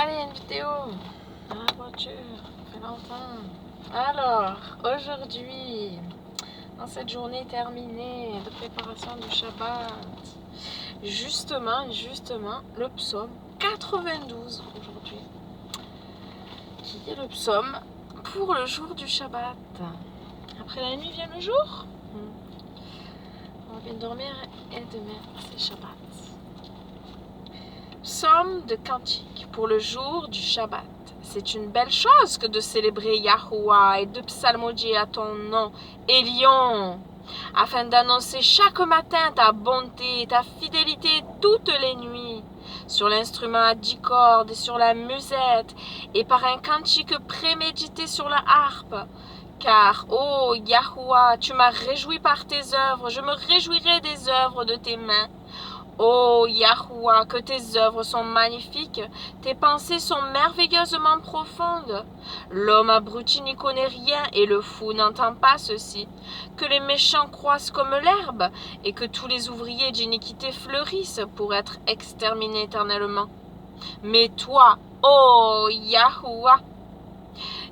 Allez, une vidéo dans la voiture, ça fait longtemps. Alors, aujourd'hui, dans cette journée terminée de préparation du Shabbat, justement, le psaume 92 aujourd'hui, qui est le psaume pour le jour du Shabbat. Après la nuit vient le jour. On vient de dormir et demain c'est Shabbat. Psaume de cantique pour le jour du Shabbat. C'est une belle chose que de célébrer Yahuwah et de psalmodier à ton nom, Elion, afin d'annoncer chaque matin ta bonté et ta fidélité toutes les nuits, sur l'instrument à 10 cordes et sur la musette, et par un cantique prémédité sur la harpe. Car, ô Yahuwah, tu m'as réjoui par tes œuvres, je me réjouirai des œuvres de tes mains. Ô Yahuwah, que tes œuvres sont magnifiques, tes pensées sont merveilleusement profondes. L'homme abruti n'y connaît rien et le fou n'entend pas ceci. Que les méchants croissent comme l'herbe et que tous les ouvriers d'iniquité fleurissent pour être exterminés éternellement. Mais toi, ô Yahuwah,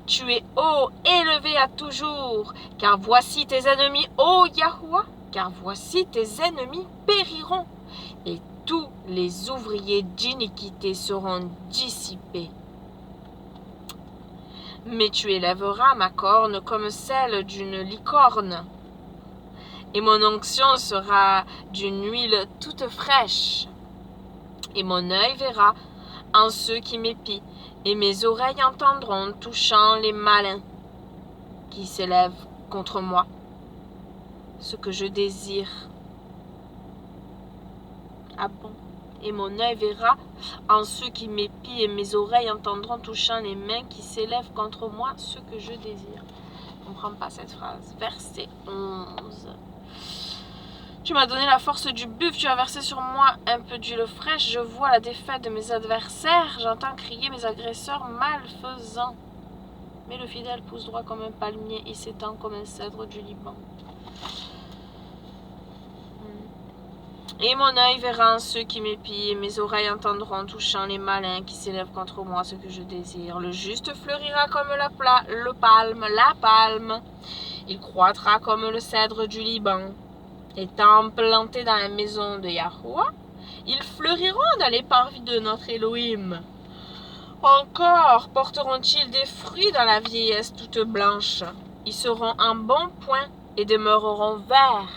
tu es haut, élevé à toujours, car voici tes ennemis, ô Yahuwah, car voici tes ennemis périront. Et tous les ouvriers d'iniquité seront dissipés. Mais tu élèveras ma corne comme celle d'une licorne, et mon onction sera d'une huile toute fraîche. Et mon œil verra en ceux qui m'épient, et mes oreilles entendront touchant les malins qui s'élèvent contre moi. Ce que je désire. Ah bon? Et mon œil verra en ceux qui m'épient et mes oreilles entendront touchant les mains qui s'élèvent contre moi ce que je désire. Je ne comprends pas cette phrase. Verset 11. Tu m'as donné la force du buffle, tu as versé sur moi un peu d'huile fraîche, je vois la défaite de mes adversaires, j'entends crier mes agresseurs malfaisants. Mais le fidèle pousse droit comme un palmier et s'étend comme un cèdre du Liban. Et mon œil verra en ceux qui m'épient, et mes oreilles entendront touchant les malins qui s'élèvent contre moi ce que je désire. Le juste fleurira comme la palme. Il croîtra comme le cèdre du Liban. Étant plantés dans la maison de Yahuwah, ils fleuriront dans les parvis de notre Elohim. Encore porteront-ils des fruits dans la vieillesse toute blanche. Ils seront en bon point et demeureront verts,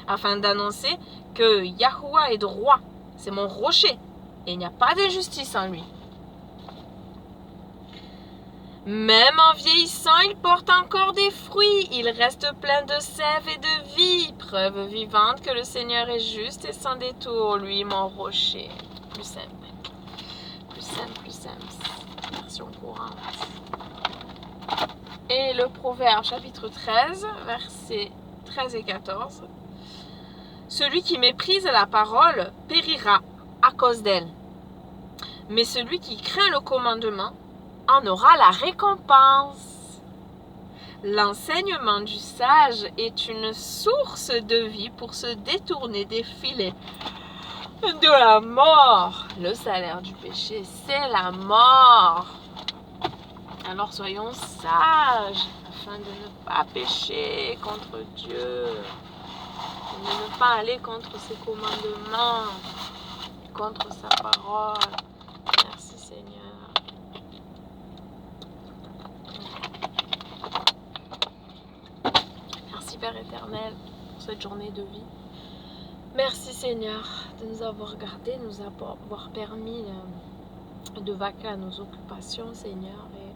afin d'annoncer que Yahuwah est droit, c'est mon rocher, et il n'y a pas d'injustice en lui. Même en vieillissant, il porte encore des fruits, il reste plein de sève et de vie, preuve vivante que le Seigneur est juste et sans détour, lui mon rocher. Plus simple, version courante. Et le Proverbe chapitre 13, versets 13 et 14. Celui qui méprise la parole périra à cause d'elle. Mais celui qui craint le commandement en aura la récompense. L'enseignement du sage est une source de vie pour se détourner des filets de la mort. Le salaire du péché, c'est la mort. Alors soyons sages afin de ne pas pécher contre Dieu. De ne pas aller contre ses commandements, contre sa parole. Merci Seigneur. Merci Père éternel pour cette journée de vie. Merci Seigneur de nous avoir gardés, de nous avoir permis de vaquer à nos occupations Seigneur. Et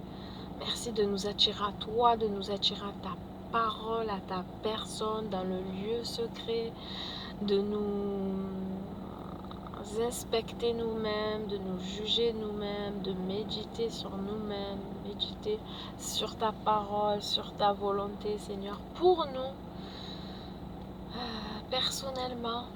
merci de nous attirer à toi, de nous attirer à ta parole, à ta personne dans le lieu secret, de nous inspecter nous-mêmes, de nous juger nous-mêmes, de méditer sur nous-mêmes, méditer sur ta parole, sur ta volonté Seigneur, pour nous, personnellement,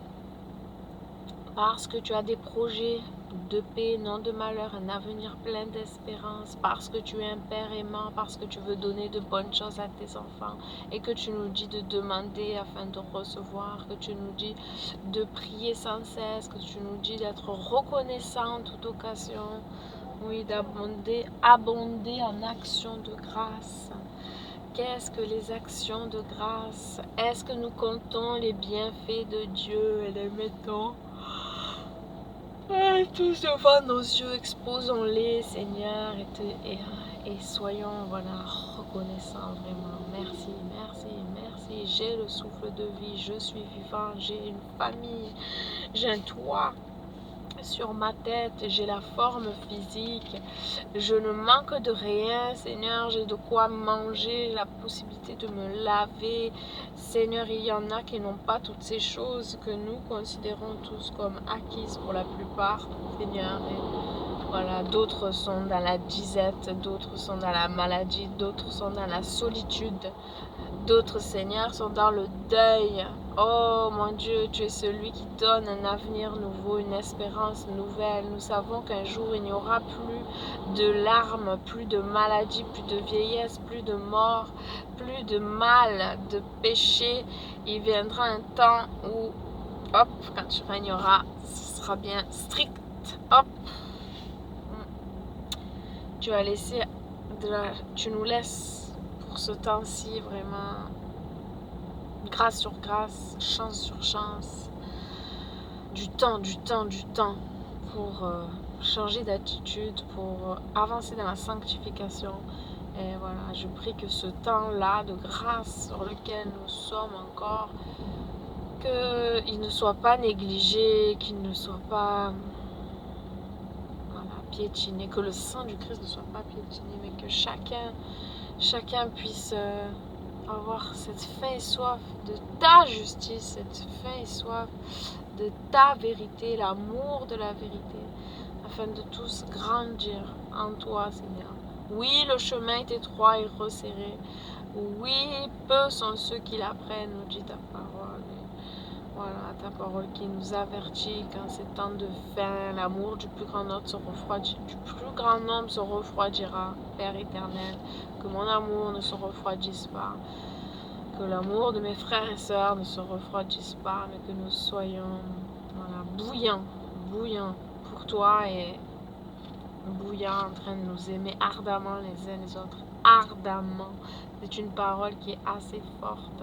parce que tu as des projets de paix, non de malheur, un avenir plein d'espérance, parce que tu es un Père aimant, parce que tu veux donner de bonnes choses à tes enfants et que tu nous dis de demander afin de recevoir, que tu nous dis de prier sans cesse, que tu nous dis d'être reconnaissant en toute occasion. Oui, abonder en actions de grâce. Qu'est-ce que les actions de grâce? Est-ce que nous comptons les bienfaits de Dieu et les mettons tous devant nos yeux? Exposons-les, Seigneur, et soyons reconnaissants vraiment. Merci, merci, merci. J'ai le souffle de vie, je suis vivant, j'ai une famille, j'ai un toit sur ma tête, j'ai la forme physique, je ne manque de rien, Seigneur, j'ai de quoi manger, j'ai la possibilité de me laver. Seigneur, il y en a qui n'ont pas toutes ces choses que nous considérons tous comme acquises pour la plupart, Seigneur. Et voilà, d'autres sont dans la disette, d'autres sont dans la maladie, d'autres sont dans la solitude. D'autres, Seigneur, sont dans le deuil. Oh mon Dieu, tu es celui qui donne un avenir nouveau, une espérance nouvelle. Nous savons qu'un jour, il n'y aura plus de larmes, plus de maladie, plus de vieillesse, plus de mort, plus de mal, de péché. Il viendra un temps où, hop, quand tu régneras, ce sera bien strict. Hop, tu nous laisses pour ce temps-ci vraiment grâce sur grâce, chance sur chance, du temps pour changer d'attitude, pour avancer dans la sanctification. Et voilà, je prie que ce temps-là de grâce sur lequel nous sommes encore, qu'il ne soit pas négligé, qu'il ne soit pas piétiné, que le sang du Christ ne soit pas piétiné, mais que chacun puisse avoir cette faim et soif de ta justice, cette faim et soif de ta vérité, l'amour de la vérité, afin de tous grandir en toi, Seigneur. Oui, le chemin est étroit et resserré. Oui, peu sont ceux qui l'apprennent, nous dit ta parole. Voilà, ta parole qui nous avertit quand c'est temps de faim, l'amour du plus grand nombre se refroidira, Père éternel, que mon amour ne se refroidisse pas, que l'amour de mes frères et sœurs ne se refroidisse pas, mais que nous soyons bouillants pour toi et bouillants en train de nous aimer ardemment les uns les autres, ardemment. C'est une parole qui est assez forte,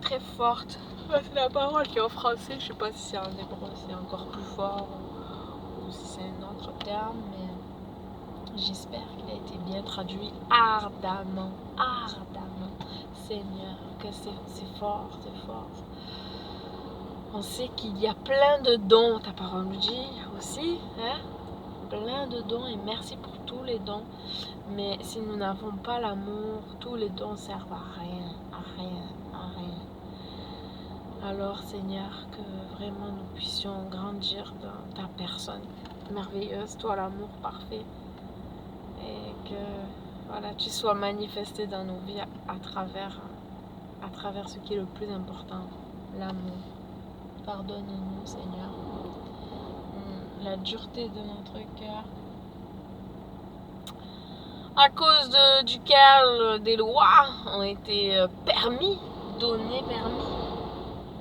très forte. C'est la parole qui est en français, je ne sais pas si c'est en hébreu, c'est encore plus fort ou si c'est un autre terme, mais j'espère qu'il a été bien traduit. Ardemment, Seigneur, que c'est fort, c'est fort. On sait qu'il y a plein de dons, ta parole nous dit aussi, hein? Plein de dons, et merci pour tous les dons. Mais si nous n'avons pas l'amour, tous les dons servent à rien. Alors, Seigneur, que vraiment nous puissions grandir dans ta personne merveilleuse, toi l'amour parfait, et que tu sois manifesté dans nos vies à travers ce qui est le plus important, l'amour. Pardonne-nous, Seigneur, la dureté de notre cœur, à cause duquel des lois ont été données,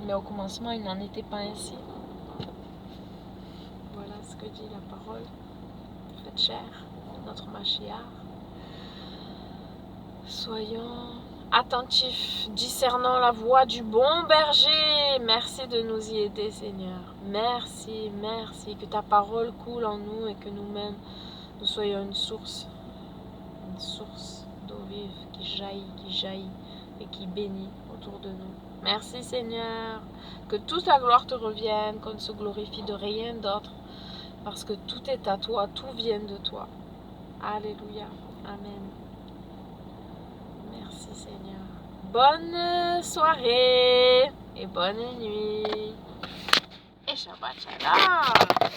mais au commencement, il n'en était pas ainsi. Voilà ce que dit la parole. Faites chair, notre Mashiach. Soyons attentifs, discernant la voix du bon berger. Merci de nous y aider, Seigneur. Merci, que ta parole coule en nous et que nous-mêmes, nous soyons une source d'eau vive qui jaillit et qui bénit autour de nous. Merci, Seigneur, que toute la gloire te revienne, qu'on ne se glorifie de rien d'autre, parce que tout est à toi, tout vient de toi. Alléluia, amen. Merci, Seigneur. Bonne soirée et bonne nuit et Shabbat Shalom.